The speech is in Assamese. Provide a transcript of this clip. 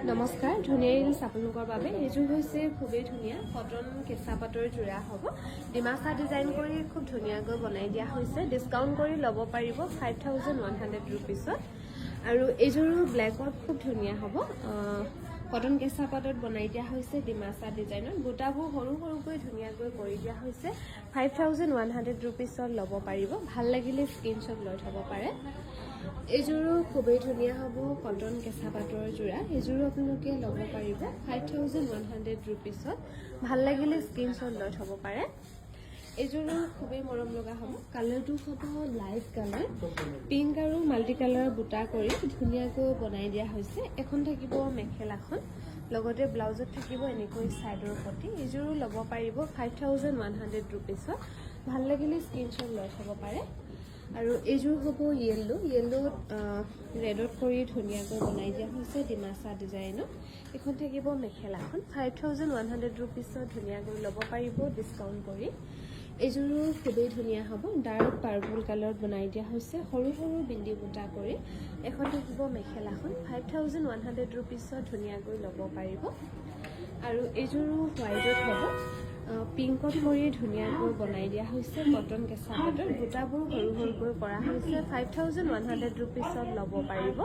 নমস্কাৰ, ধুনীয়া ৰিলছ আপোনালোকৰ বাবে এইযোৰ হৈছে খুবেই ধুনীয়া কটন কেঁচা পাটৰ যোৰা হ'ব। ডিমাচা ডিজাইন কৰি খুব ধুনীয়াকৈ বনাই দিয়া হৈছে। ডিছকাউণ্ট কৰি ল'ব পাৰিব 5100 ৰুপিছত। আৰু এইযোৰো ব্লেকত খুব ধুনীয়া হ'ব। কটন কেঁচা পাটত বনাই দিয়া হৈছে ডিমাচা ডিজাইনত। বুটাবোৰ সৰু সৰুকৈ ধুনীয়াকৈ কৰি দিয়া হৈছে। 5100 ৰুপিছত ল'ব পাৰিব। ভাল লাগিলে স্ক্ৰীনশ্বট লৈ থ'ব পাৰে। এইযোৰো খুবেই ধুনীয়া হ'ব কটন কেঁচা পাটৰ যোৰা। এইযোৰো আপোনালোকে ল'ব পাৰিব 5100 ৰুপিছত। ভাল লাগিলে স্ক্ৰীনশ্বট লৈ থ'ব পাৰে। এইযোৰো খুবেই মৰম লগা হ'ব। কালাৰটো হ'ব লাইট কালাৰ, পিংক আৰু মাল্টি কালাৰ বুটা কৰি ধুনীয়াকৈ বনাই দিয়া হৈছে। এখন থাকিব মেখেলাখন, লগতে ব্লাউজত থাকিব এনেকৈ ছাইডৰ পটি। এইযোৰো ল'ব পাৰিব 5100 ৰুপিছত। ভাল লাগিলে স্ক্ৰীনশ্বট লৈ থ'ব পাৰে। আৰু এইযোৰ হ'ব য়েল্লোত ৰেডত কৰি ধুনীয়াকৈ বনাই দিয়া হৈছে ডিমাচা ডিজাইনত। এখন থাকিব মেখেলাখন 5100 ৰুপিছত ধুনীয়াকৈ ল'ব পাৰিব ডিছকাউণ্ট কৰি। এইযোৰো খুবেই ধুনীয়া হ'ব। ডাৰ্ক পাৰ্পল কালাৰত বনাই দিয়া হৈছে সৰু সৰু বিন্দি বুটা কৰি। এখন থাকিব মেখেলাখন 5100 ৰুপিছত ধুনীয়াকৈ ল'ব পাৰিব। আৰু এইযোৰো হোৱাইটত হ'ব। পিংকত কৰি ধুনীয়াকৈ বনাই দিয়া হৈছে কটন কেঁচা পাটৰ। বুটাবোৰ সৰু সৰুকৈ কৰা হৈছে। 5100 ৰুপিছত ল'ব পাৰিব।